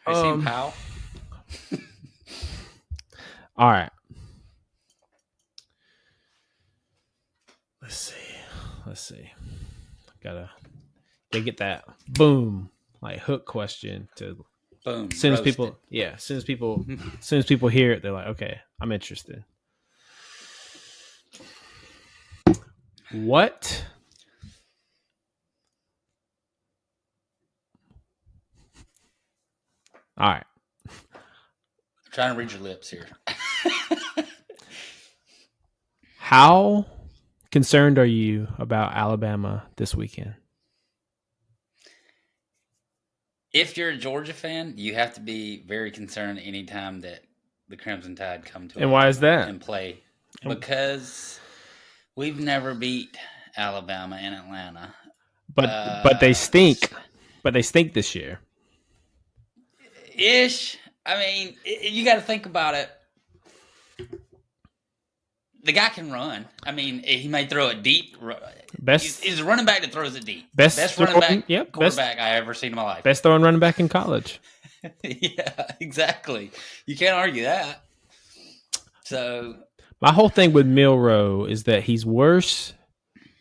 Have you seen Powell? All right. Let's see. Gotta get that boom like hook question to boom. As soon as roasted. people, as soon as people hear it, they're like, okay, I'm interested. What? All right. I'm trying to read your lips here. How concerned are you about Alabama this weekend? If you're a Georgia fan, you have to be very concerned anytime that the Crimson Tide come to And why is that? and play, because we've never beat Alabama in Atlanta. But they stink. But they stink this year. Ish. I mean, you got to think about it. The guy can run. I mean, he may throw it deep. He's a running back that throws it deep. Best running back quarterback I ever seen in my life. Best throwing running back in college. Yeah, exactly. You can't argue that. So my whole thing with Milroe is that he's worse.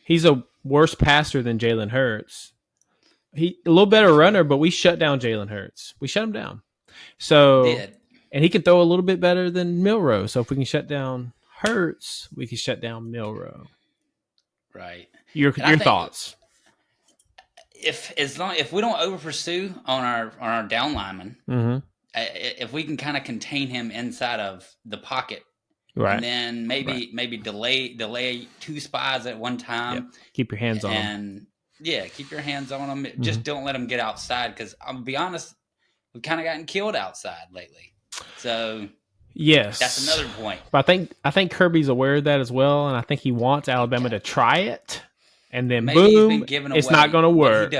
He's a worse passer than Jalen Hurts. He a little better runner, but we shut down Jalen Hurts. We shut him down. So and he can throw a little bit better than Milroe. So if we can shut down Hurts, we can shut down Milroe. Right. Your thoughts? If we don't over pursue on our down lineman, mm-hmm. If we can kind of contain him inside of the pocket, right, and then maybe delay two spies at one time, yep. Keep your hands on him. Yeah, keep your hands on him. Mm-hmm. Just don't let him get outside, because I'll be honest, we've kind of gotten killed outside lately. So yes, that's another point. But I think Kirby's aware of that as well, and I think he wants Alabama to try it, and then boom, it's not going to work.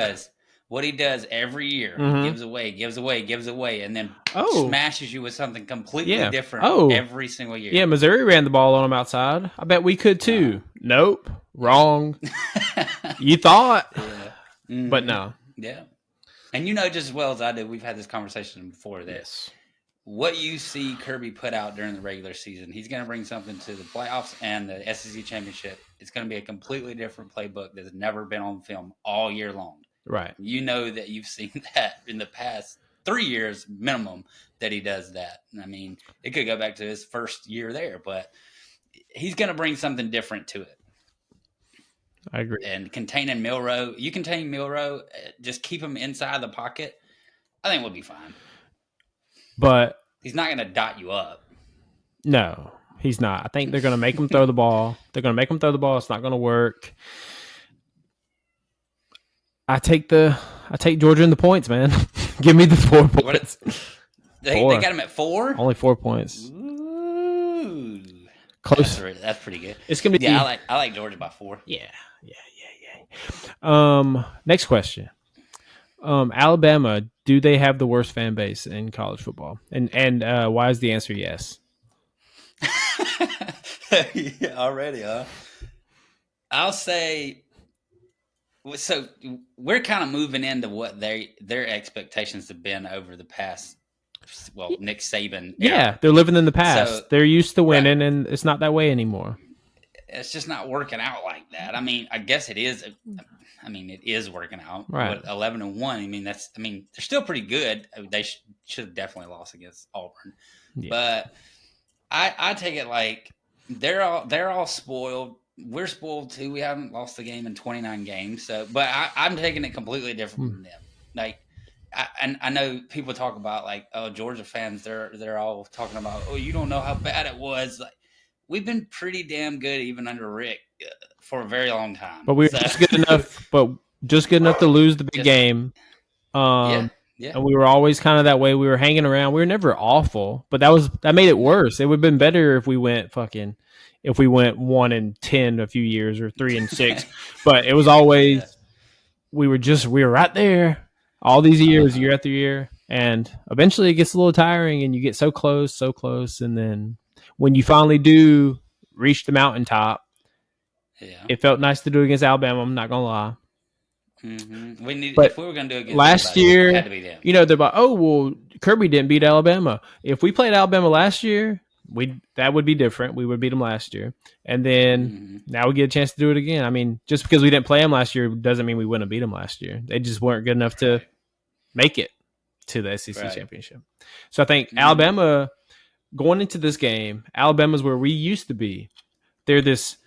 What he does every year, mm-hmm. he gives away, and then smashes you with something completely different every single year. Yeah, Missouri ran the ball on him outside. I bet we could too. Nope, wrong. You thought, mm-hmm. But no. Yeah, and you know just as well as I do, we've had this conversation before this. What you see Kirby put out during the regular season, he's going to bring something to the playoffs and the SEC championship. It's going to be a completely different playbook that's never been on film all year long. Right. You know that you've seen that in the past 3 years minimum that he does that. I mean, it could go back to his first year there, but he's going to bring something different to it. I agree. And containing Milroe, you contain Milroe, just keep him inside the pocket. I think we'll be fine. But he's not going to dot you up. No, he's not. I think they're going to make him throw the ball. They're going to make him throw the ball. It's not going to work. I take Georgia in the points, man. Give me the 4 points. They got him at 4? Only 4 points. Ooh. Close. That's pretty good. It's going to be. Yeah, I like Georgia by 4. Yeah. Next question. Alabama, do they have the worst fan base in college football? And why is the answer yes? Yeah, already, huh? I'll say. So we're kind of moving into what their expectations have been over the past. Well, Nick Saban. Yeah, they're living in the past. So, they're used to winning, and it's not that way anymore. It's just not working out like that. I mean, I guess it is. I mean, it is working out. Right. 11-1. I mean, they're still pretty good. They should have definitely lost against Auburn. Yeah. But I take it like they're all spoiled. We're spoiled too. We haven't lost the game in 29 games. So, but I'm taking it completely different from them. Like, I know people talk about like, oh, Georgia fans, they're all talking about, oh, you don't know how bad it was. Like, we've been pretty damn good even under Rick for a very long time. But we were just good enough. But just good enough to lose the big game. Yeah. And we were always kind of that way. We were hanging around. We were never awful, but that made it worse. It would have been better if we went 1-10 a few years or 3-6. But it was always we were right there all these years, year after year, and eventually it gets a little tiring, and you get so close, and then when you finally do reach the mountaintop, it felt nice to do it against Alabama. I'm not gonna lie. Mm-hmm. We need But if we were going to do it against last anybody, year, it had to be them. they're like, oh well, Kirby didn't beat Alabama. If we played Alabama last year, that would be different. We would beat them last year, and then now we get a chance to do it again. I mean, just because we didn't play them last year doesn't mean we wouldn't have beat them last year. They just weren't good enough to make it to the SEC championship. So I think Alabama going into this game, Alabama's where we used to be. They're this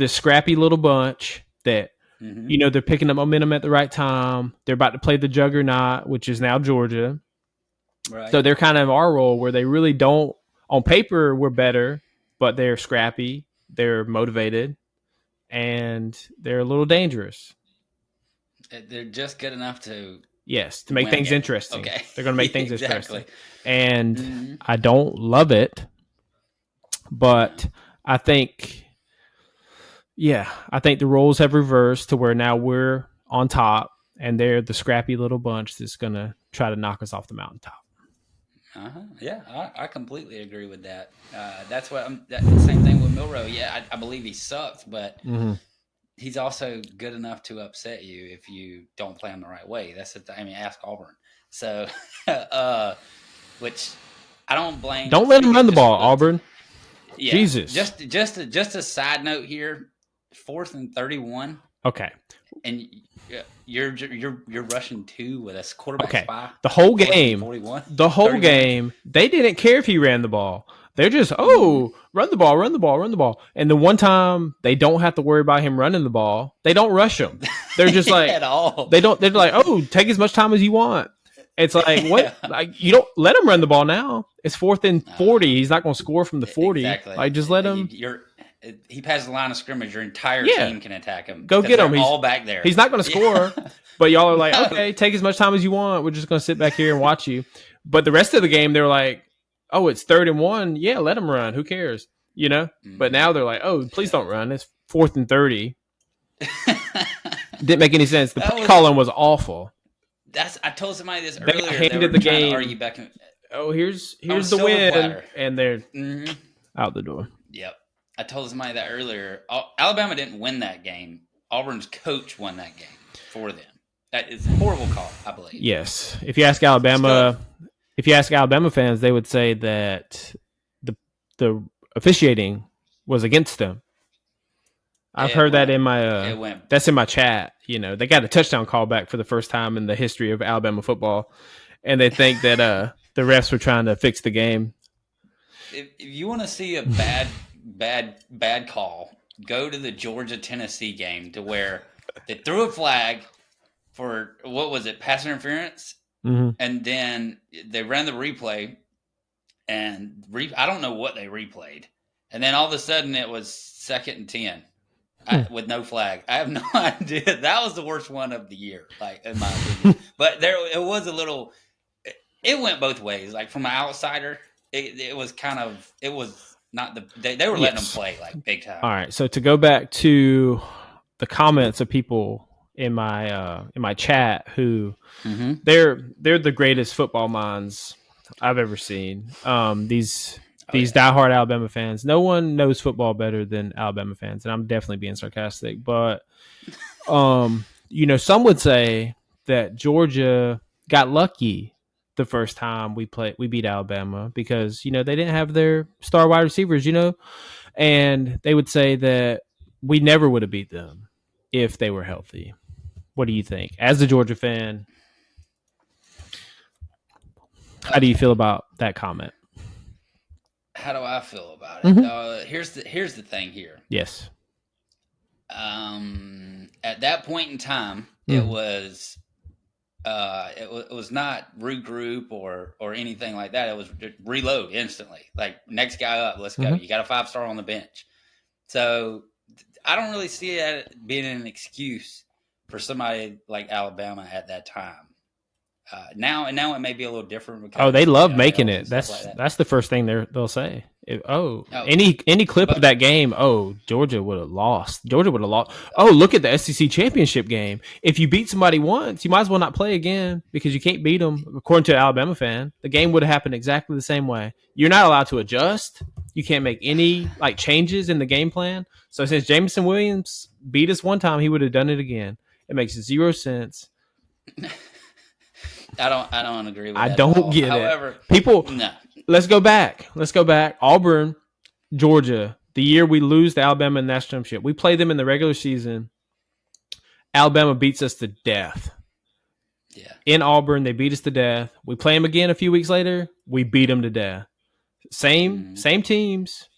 scrappy little bunch that. They're picking up momentum at the right time. They're about to play the juggernaut, which is now Georgia. Right. So they're kind of our role where they really don't, on paper, we're better, but they're scrappy, they're motivated, and they're a little dangerous. They're just good enough to... Yes, to make things interesting. Okay. They're going to make things interesting. And I don't love it, but I think... Yeah, I think the roles have reversed to where now we're on top, and they're the scrappy little bunch that's going to try to knock us off the mountaintop. Yeah, I completely agree with that. That's what the same thing with Milroe. Yeah, I believe he sucks, but he's also good enough to upset you if you don't play him the right way. That's the thing. I mean, ask Auburn. So, which I don't blame. Don't let him run the ball, Auburn. Yeah, Jesus. Just a side note here. 4th and 31. Okay. And you're rushing 2 with a quarterback spy. The whole game. 41. The whole 31. Game. They didn't care if he ran the ball. They're just run the ball. And the one time they don't have to worry about him running the ball, they don't rush him. They're just like at all. They're like, take as much time as you want. It's like what? Like you don't let him run the ball now. It's 4th and 40. He's not going to score from the 40. Exactly. Like just let him. He passes the line of scrimmage. Your entire team can attack him. Go get him. He's all back there. He's not going to score, but y'all are like, okay, take as much time as you want. We're just going to sit back here and watch you. But the rest of the game, they're like, oh, it's 3rd and 1. Yeah, let him run. Who cares? But now they're like, oh, please don't run. It's 4th and 30. Didn't make any sense. The play calling was awful. I told somebody this earlier. They handed the game. Argue back here's the win, and they're out the door. Yep. I told somebody that earlier. Alabama didn't win that game. Auburn's coach won that game for them. That is a horrible call, I believe. Yes. If you ask Alabama fans, they would say that the officiating was against them. I've heard that in my that's in my chat. They got a touchdown call back for the first time in the history of Alabama football, and they think that the refs were trying to fix the game. If you want to see a bad call, go to the Georgia-Tennessee game to where they threw a flag for, what was it, pass interference? And then they ran the replay, and I don't know what they replayed. And then all of a sudden it was 2nd and 10 with no flag. I have no idea. That was the worst one of the year, like in my opinion. But it was a little, it went both ways. Like from an outsider, it was not they were letting them play like big time. All right, so to go back to the comments of people in my chat who they're the greatest football minds I've ever seen. These diehard Alabama fans. No one knows football better than Alabama fans, and I'm definitely being sarcastic. But some would say that Georgia got lucky the first time we beat Alabama because they didn't have their star wide receivers, and they would say that we never would have beat them if they were healthy. What do you think, as a Georgia fan? How do you feel about that comment? How do I feel about it? Here's the thing here. Yes. At that point in time, it was not regroup or anything like that. It was reload instantly. Like, next guy up, let's go. You got a 5-star on the bench. So I don't really see that being an excuse for somebody like Alabama at that time. Now it may be a little different. Because, they love making it. That's the first thing they'll say. Any clip of that game. Georgia would have lost. Look at the SEC championship game. If you beat somebody once, you might as well not play again because you can't beat them. According to an Alabama fan, the game would have happened exactly the same way. You're not allowed to adjust. You can't make any changes in the game plan. So since Jameson Williams beat us one time, he would have done it again. It makes 0 sense. I don't agree with that. I don't get However, it. People, no. Let's go back. Auburn, Georgia, the year we lose to Alabama in the national championship. We play them in the regular season. Alabama beats us to death. Yeah. In Auburn, they beat us to death. We play them again a few weeks later. We beat them to death. Same teams,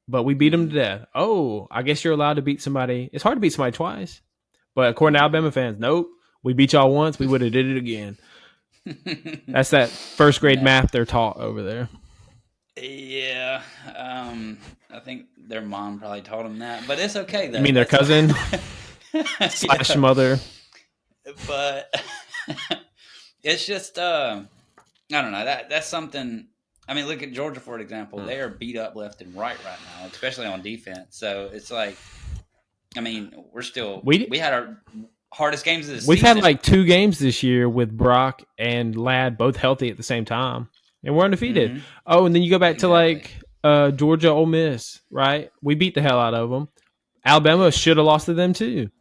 but we beat them to death. Oh, I guess you're allowed to beat somebody. It's hard to beat somebody twice. But according to Alabama fans, nope. We beat y'all once. We would have did it again. That's that first grade math they're taught over there. Yeah. I think their mom probably taught them that. But it's okay, though. You mean their cousin? / mother. But it's just, I don't know. That's something. I mean, look at Georgia, for example. They are beat up left and right now, especially on defense. So it's like, I mean, we had our hardest games of the season. We've had like 2 games this year with Brock and Ladd both healthy at the same time, and we're undefeated. Mm-hmm. Oh, and then you go back to like Georgia, Ole Miss, right? We beat the hell out of them. Alabama should have lost to them too.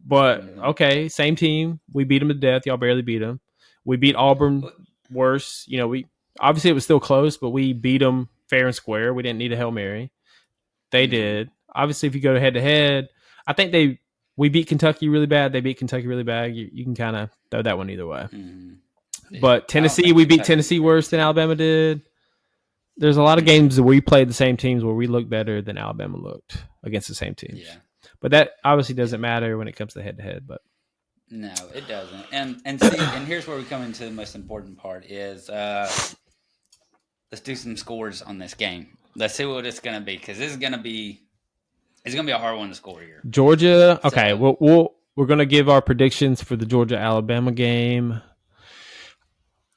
But, okay, same team. We beat them to death. Y'all barely beat them. We beat Auburn worse. You know, obviously it was still close, but we beat them fair and square. We didn't need a Hail Mary. They did. Obviously, if you go head-to-head, I think we beat Kentucky really bad. They beat Kentucky really bad. You can kind of throw that one either way. Mm-hmm. But Tennessee, we beat Tennessee worse than Alabama did. There's a lot of games where we played the same teams where we looked better than Alabama looked against the same teams. Yeah. But that obviously doesn't matter when it comes to head-to-head. But no, it doesn't. And see, and here's where we come into the most important part is let's do some scores on this game. Let's see what it's going to be, because this is going to be a hard one to score here. Georgia. Okay, so, we're going to give our predictions for the Georgia-Alabama game.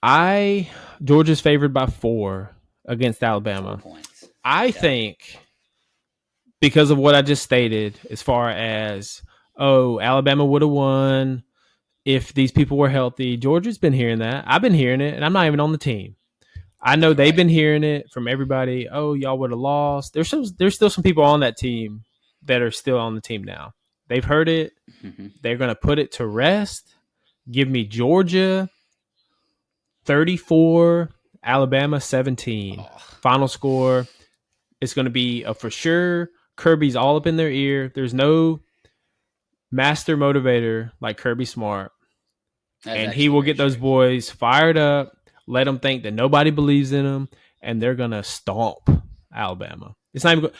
Georgia's favored by 4 against Alabama. 4 points. I think, because of what I just stated, as far as, Alabama would have won if these people were healthy. Georgia's been hearing that. I've been hearing it, and I'm not even on the team. I know they've been hearing it from everybody. Oh, y'all would have lost. There's still some people on that team that are still on the team now. They've heard it. Mm-hmm. They're going to put it to rest. Give me Georgia 34, Alabama 17. Oh. Final score. It's going to be a for sure. Kirby's all up in their ear. There's no master motivator like Kirby Smart. And he will get those boys fired up, let them think that nobody believes in them, and they're going to stomp Alabama. It's not even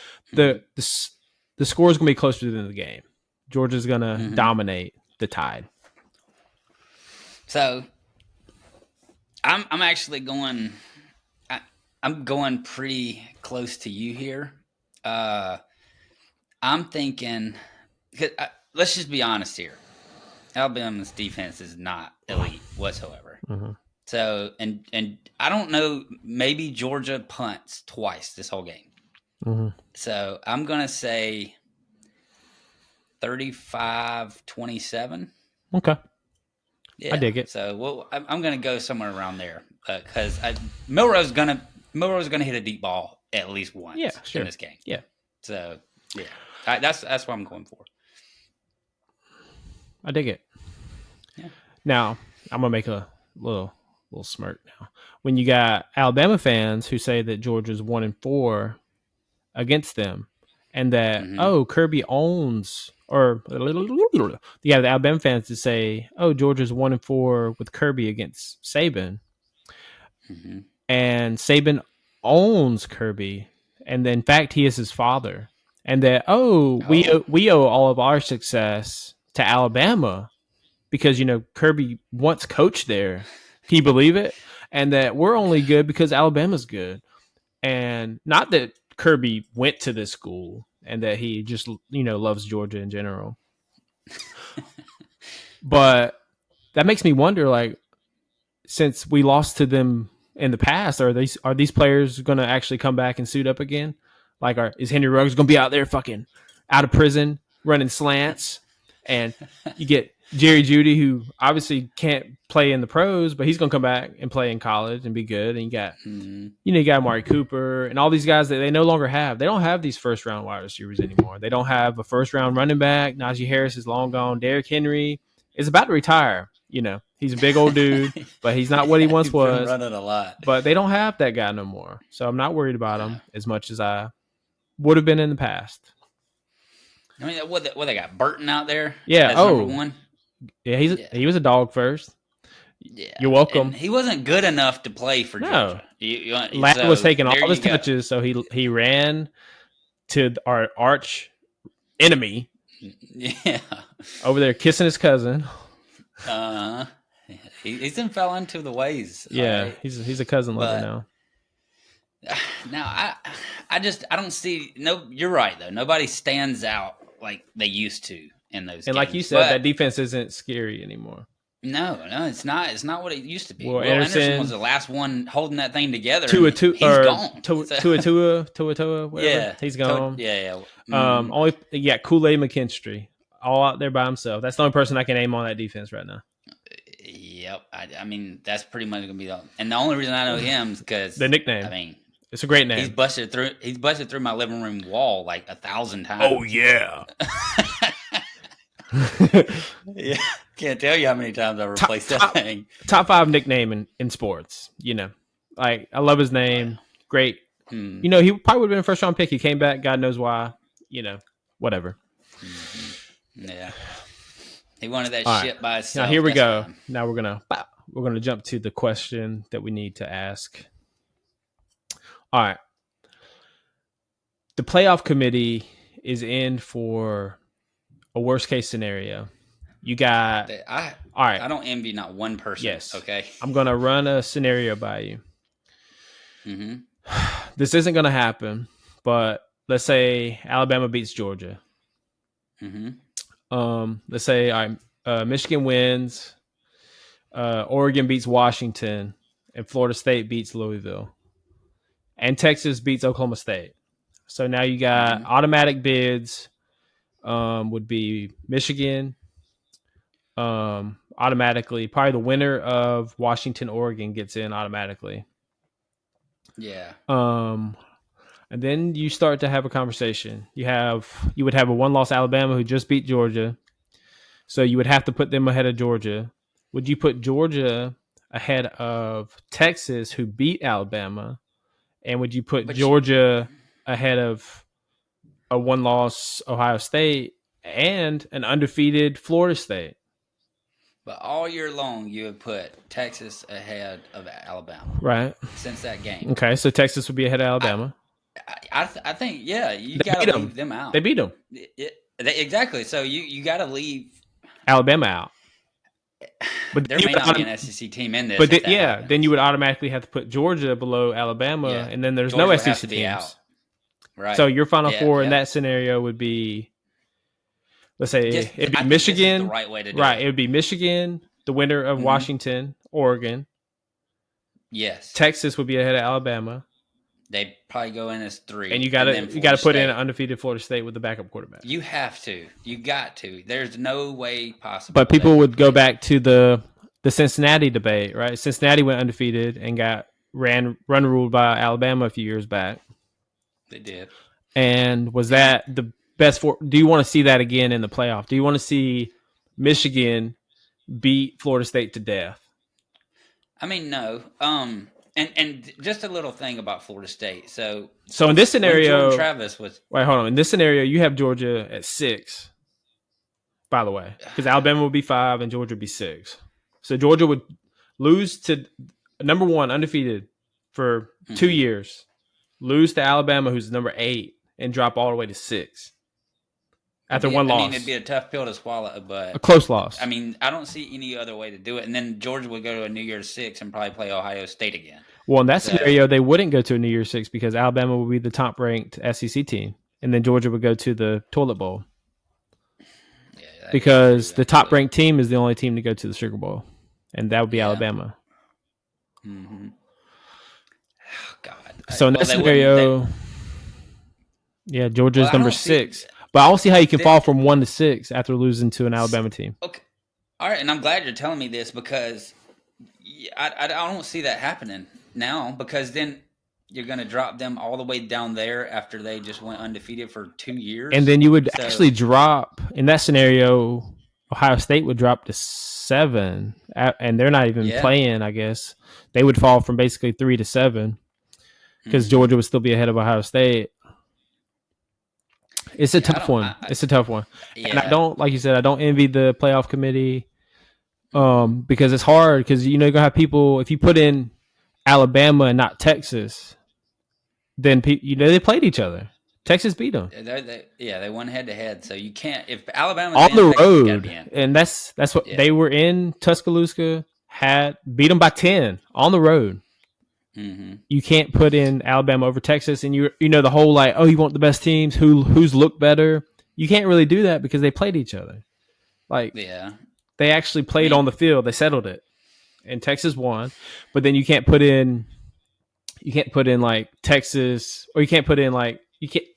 the score is going to be closer than the game. Georgia's going to dominate the Tide. So I'm actually going I'm going pretty close to you here. I'm thinking, let's just be honest here. Alabama's defense is not elite whatsoever. Mm-hmm. So, and I don't know, maybe Georgia punts twice this whole game. Mm-hmm. So I'm going to say 35-27. Okay. Yeah. I dig it. So I'm going to go somewhere around there because Milroe's going to hit a deep ball at least once in this game. Yeah. So, yeah. That's what I'm going for. I dig it. Yeah. Now, I'm going to make a little smirk now. When you got Alabama fans who say that Georgia's 1-4 against them and that, Kirby owns, or you got the Alabama fans to say, Georgia's 1-4 with Kirby against Saban. Mm-hmm. And Saban owns Kirby. And in fact, he is his father. And that, we owe all of our success to Alabama because, Kirby once coached there. Can you believe it? And that we're only good because Alabama's good. And not that Kirby went to this school and that he just, loves Georgia in general. But that makes me wonder, like, since we lost to them in the past, are these players going to actually come back and suit up again? Like, is Henry Ruggs going to be out there fucking out of prison running slants? And you get Jerry Jeudy, who obviously can't play in the pros, but he's going to come back and play in college and be good. And you got, you got Amari Cooper and all these guys that they no longer have. They don't have these first round wide receivers anymore. They don't have a first round running back. Najee Harris is long gone. Derrick Henry is about to retire. He's a big old dude, but he's not what he once was. Running a lot, but they don't have that guy no more. So I'm not worried about him as much as I would have been in the past. I mean, what they got? Burton out there? Yeah. Number one? Yeah, he was a dog first. Yeah. You're welcome. And he wasn't good enough to play for Georgia. Ladd was taking all his touches, so he ran to our arch enemy. Yeah. Over there kissing his cousin. He's fell into the ways. Yeah, right? he's a cousin lover now. Now I don't see you're right though. Nobody stands out like they used to in those games. And like you said, that defense isn't scary anymore. No, it's not. It's not what it used to be. Well, Anderson was the last one holding that thing together. He's gone. Tua, whatever. Yeah, he's gone. Yeah. Only Kool-Aid McKinstry, all out there by himself. That's the only person I can name on that defense right now. Yep. I mean, that's pretty much gonna be and the only reason I know him is because the nickname. I mean, it's a great name. He's busted through my living room wall like 1,000 times. Oh yeah. Yeah, can't tell you how many times I replaced that thing. Top 5 nickname in sports. Like I love his name. Great. He probably would have been a first round pick. He came back. God knows why. Whatever. Mm-hmm. Yeah. He wanted that shit by himself. Now here we go. Fine. Now we're gonna jump to the question that we need to ask. All right. The playoff committee is in for a worst case scenario. You got all right. I don't envy not one person. Yes. Okay. I'm gonna run a scenario by you. Mm-hmm. This isn't gonna happen, but let's say Alabama beats Georgia. Mm-hmm. Let's say Michigan wins, Oregon beats Washington, and Florida State beats Louisville, and Texas beats Oklahoma State. So now you got automatic bids. Would be Michigan. Automatically, probably the winner of Washington, Oregon gets in automatically. Yeah. And then you start to have a conversation. You would have a 1-loss Alabama who just beat Georgia. So you would have to put them ahead of Georgia. Would you put Georgia ahead of Texas who beat Alabama? And would you put Georgia ahead of a 1-loss Ohio State and an undefeated Florida State? But all year long, you would put Texas ahead of Alabama. Right. Since that game. Okay, so Texas would be ahead of Alabama. I think, yeah, you got to leave them out. They beat them. Exactly. So you got to leave Alabama out. But there may not be an SEC team in this. But then you would automatically have to put Georgia below Alabama, and then there's Georgia no SEC teams. Out. Right. So your Final Four in that scenario would be, let's say, it'd be Michigan. The right way to do it. It would be Michigan, the winner of Washington, Oregon. Yes. Texas would be ahead of Alabama. They probably go in as 3. And you got to put in an undefeated Florida State with the backup quarterback. You have to. You got to. There's no way possible. But people would go back to the Cincinnati debate, right? Cincinnati went undefeated and got run ruled by Alabama a few years back. They did. And was that the best for? Do you want to see that again in the playoff? Do you want to see Michigan beat Florida State to death? I mean, no. And just a little thing about Florida State. So in this scenario, Travis was. Wait, hold on. In this scenario, you have Georgia at 6. By the way, because Alabama would be 5 and Georgia would be 6. So Georgia would lose to number 1 undefeated for 2 years, lose to Alabama, who's number 8, and drop all the way to 6 after one loss. I mean, it'd be a tough pill to swallow, but a close loss. I mean, I don't see any other way to do it. And then Georgia would go to a New Year's 6 and probably play Ohio State again. Well, in that scenario, they wouldn't go to a New Year's 6 because Alabama would be the top-ranked SEC team, and then Georgia would go to the toilet bowl. Yeah, because the top-ranked team is the only team to go to the Sugar Bowl, and that would be Alabama. Mm-hmm. Oh, God. So in that scenario, Georgia's number 6. But I don't see how you can fall from 1 to 6 after losing to an Alabama team. Okay. All right, and I'm glad you're telling me this because I don't see that happening now because then you're going to drop them all the way down there after they just went undefeated for 2 years. And then you would actually drop, in that scenario, Ohio State would drop to 7, and they're not even playing, I guess. They would fall from basically 3 to 7 because Georgia would still be ahead of Ohio State. It's a tough one. It's a tough one. Yeah. And I don't, like you said, I don't envy the playoff committee because it's hard because, you're going to have people, if you put in Alabama and not Texas, then they played each other. Texas beat them. They went head to head. So you can't, if Alabama's on the road, and that's what they were in Tuscaloosa, beat them by 10 on the road. Mm-hmm. You can't put in Alabama over Texas, and the whole like, oh, you want the best teams, who's looked better. You can't really do that because they played each other. Like, they actually played on the field. They settled it, and Texas won. But then you can't put in like Texas, or you can't put in like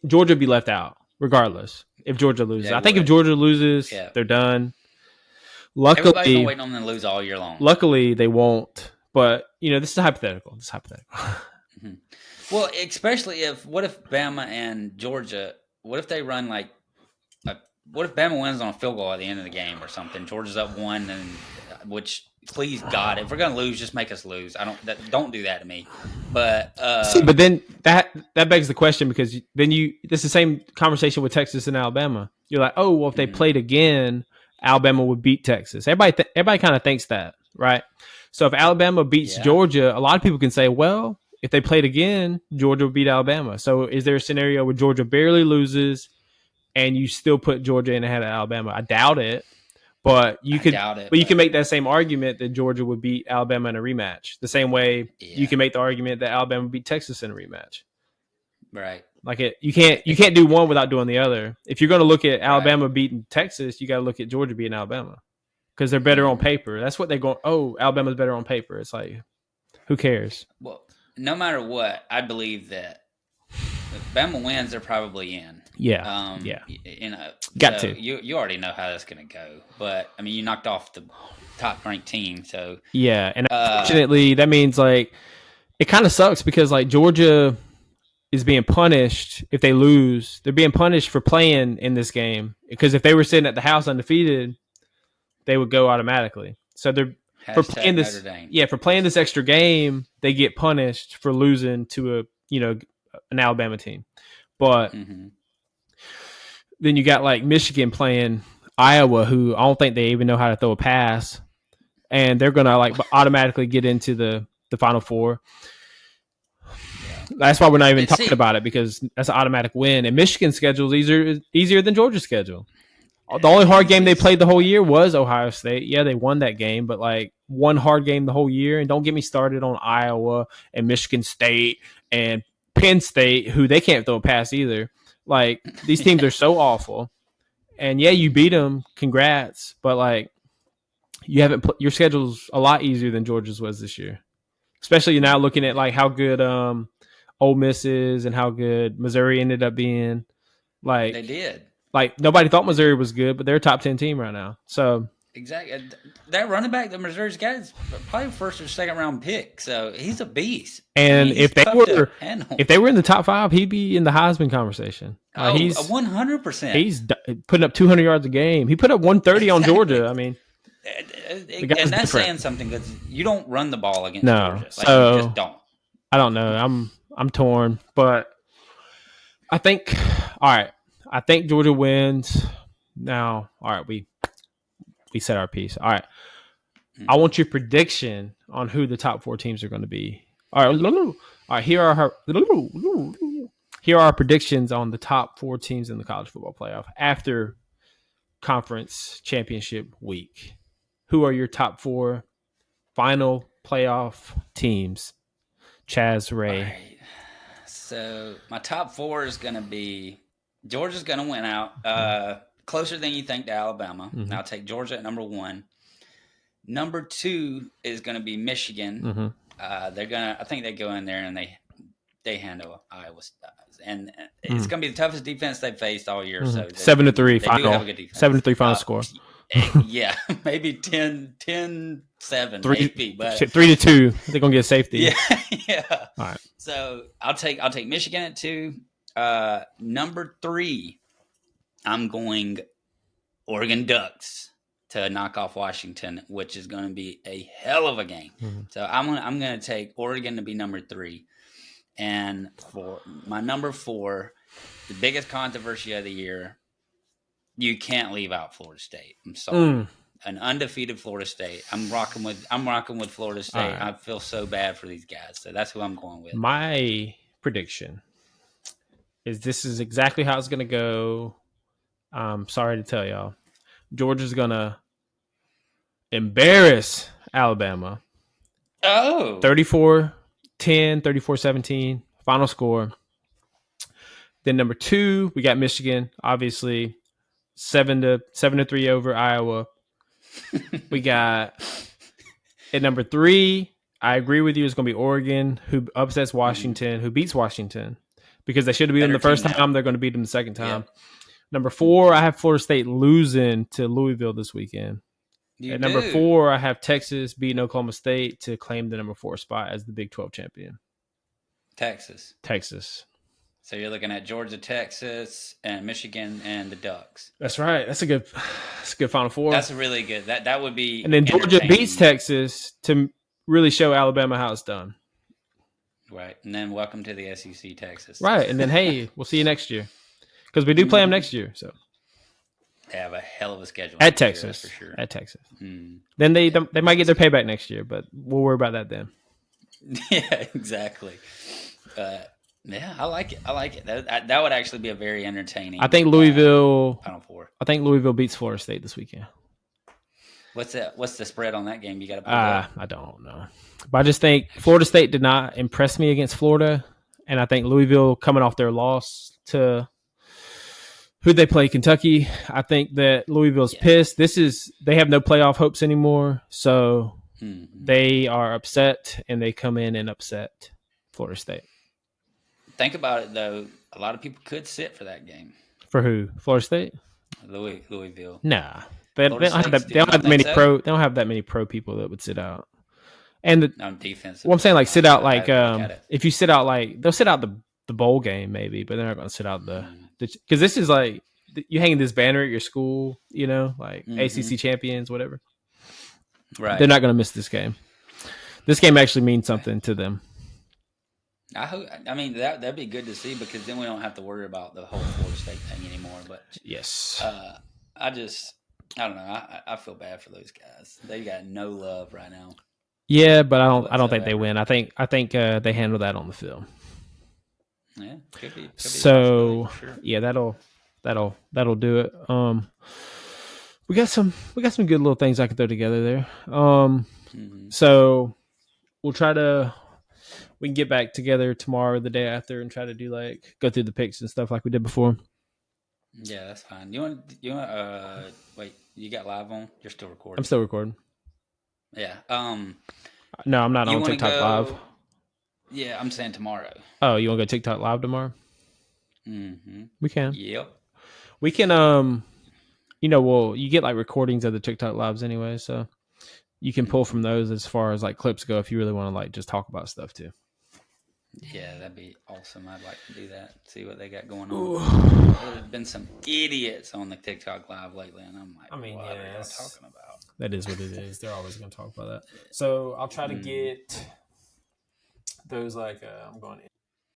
Georgia would be left out regardless if Georgia loses. I think if Georgia loses, they're done. Luckily, everybody's been waiting on them to lose all year long. Luckily, they won't. But this is hypothetical. Mm-hmm. Well, especially what if Bama and Georgia? What if they run like? What if Bama wins on a field goal at the end of the game or something? Georgia's up 1, and which. Please God, if we're gonna lose, just make us lose. Don't do that to me. But but then that begs the question because then this is the same conversation with Texas and Alabama. You're like, oh well, if they played again, Alabama would beat Texas. Everybody kind of thinks that, right? So if Alabama beats Georgia, a lot of people can say, well, if they played again, Georgia would beat Alabama. So is there a scenario where Georgia barely loses and you still put Georgia in ahead of Alabama? I doubt it. But you can make that same argument that Georgia would beat Alabama in a rematch. The same way you can make the argument that Alabama would beat Texas in a rematch. Right. Like you can't do one without doing the other. If you're going to look at Alabama beating Texas, you got to look at Georgia beating Alabama because they're better on paper. That's what they're going. Oh, Alabama's better on paper. It's like, who cares? Well, no matter what, I believe that if Bama wins, they're probably in. Yeah. Got to. You already know how that's going to go. But, I mean, you knocked off the top-ranked team, so... Yeah, and unfortunately, that means, like, it kind of sucks because, like, Georgia is being punished if they lose. They're being punished for playing in this game because if they were sitting at the house undefeated, they would go automatically. So they're... For playing this extra game, they get punished for losing to an Alabama team. But then you got like Michigan playing Iowa, who I don't think they even know how to throw a pass, and they're gonna like automatically get into the Final Four. That's why we're not even talking about it because that's an automatic win. And Michigan's schedule is easier than Georgia's schedule. The only hard game they played the whole year was Ohio State. Yeah, they won that game, but like one hard game the whole year. And don't get me started on Iowa and Michigan State and Penn State, who they can't throw a pass either. Like, these teams are so awful. And yeah, you beat them. Congrats. But like, you haven't your schedule's a lot easier than Georgia's was this year. Especially now looking at like how good Ole Miss is and how good Missouri ended up being. Like, they did. Like, nobody thought Missouri was good, but they're a top 10 team right now. So exactly, that running back that Missouri's got is probably first or second round pick. So he's a beast. And if they were in the top 5, he'd be in the Heisman conversation. He's 100%. He's putting up 200 yards a game. He put up 130 on Georgia. I mean, and that's different. Saying something because you don't run the ball against Georgia. Like, so you just don't. I don't know. I'm torn, but I think I think Georgia wins. Now, all right, we said our piece. All right. I want your prediction on who the top 4 teams are going to be. All right, here are our predictions on the top 4 teams in the college football playoff after conference championship week. Who are your top 4 final playoff teams? Chaz, Ray. Right. So my top 4 is going to be Georgia's going to win out. Closer than you think to Alabama. Mm-hmm. I'll take Georgia at number 1. Number 2 is going to be Michigan. Mm-hmm. I think they go in there and they handle Iowa, and it's going to be the toughest defense they've faced all year. Mm-hmm. So 7-3 final. 7-3 final score. Yeah, maybe 10-7, maybe, but 3-2. They're gonna get safety. Yeah, yeah. All right. So I'll take Michigan at 2. Number 3, I'm going Oregon Ducks to knock off Washington, which is going to be a hell of a game. Mm-hmm. So I'm going to take Oregon to be number 3, and for my number 4, the biggest controversy of the year. You can't leave out Florida State. I'm sorry. An undefeated Florida State. I'm rocking with Florida State. Right. I feel so bad for these guys. So that's who I'm going with. My prediction is this is exactly how it's going to go. I'm sorry to tell y'all. Georgia's going to embarrass Alabama. Oh. 34-10, 34-17, final score. Then number 2, we got Michigan, obviously 7-3 over Iowa. We got at number 3, I agree with you, it's going to be Oregon, who upsets Washington, who beats Washington. Because they should have beat them the first time, they're going to beat them the second time. Yep. Number 4, I have Florida State losing to Louisville this weekend. At number 4, I have Texas beating Oklahoma State to claim the number 4 spot as the Big 12 champion. Texas. So you're looking at Georgia, Texas, and Michigan, and the Ducks. That's right. That's a good Final Four. That's really good. That would be. And then Georgia beats Texas to really show Alabama how it's done. Right, and then welcome to the SEC, Texas. Right, and then hey, we'll see you next year because we do play them next year. So they have a hell of a schedule at Texas for sure. At Texas. Then they might get their payback next year, but we'll worry about that then. Yeah, exactly. Yeah, I like it. That would actually be a very entertaining. I think Louisville Final Four. I think Louisville beats Florida State this weekend. What's the spread on that game? You got to put I don't know. But I just think Florida State did not impress me against Florida, and I think Louisville coming off their loss to who'd they play? Kentucky. I think that Louisville's pissed. They have no playoff hopes anymore, so they are upset, and they come in and upset Florida State. Think about it, though. A lot of people could sit for that game. For who? Florida State? Louisville. Nah. They don't have that many pro people that would sit out. And on defense. Well, I'm saying like sit out like if you sit out like they'll sit out the bowl game maybe, but they're not going to sit out the because this is like you hanging this banner at your school, like ACC champions, whatever. Right. They're not going to miss this game. This game actually means something to them. I mean that'd be good to see because then we don't have to worry about the whole Florida State thing anymore. But yes, I don't know. I feel bad for those guys. They got no love right now. Yeah, but I don't think they win. I think they handle that on the field. Yeah, could be so sure. Yeah, that'll do it. We got some good little things I can throw together there. So we can get back together tomorrow or the day after and try to do go through the picks and stuff like we did before. Yeah, that's fine. You want wait, you got live on? You're still recording. I'm still recording. Yeah. No, I'm not on TikTok Live. Yeah, I'm saying tomorrow. Oh, you want to go TikTok Live tomorrow? Mm-hmm. We can. Yep. We can. You get recordings of the TikTok Lives anyway, so you can pull from those as far as clips go if you really want to just talk about stuff too. Yeah, that'd be awesome. I'd like to do that. See what they got going on. There's been some idiots on the TikTok Live lately, and I'm like, what are you talking about? That is what it is. They're always going to talk about that. So I'll try to get those I'm going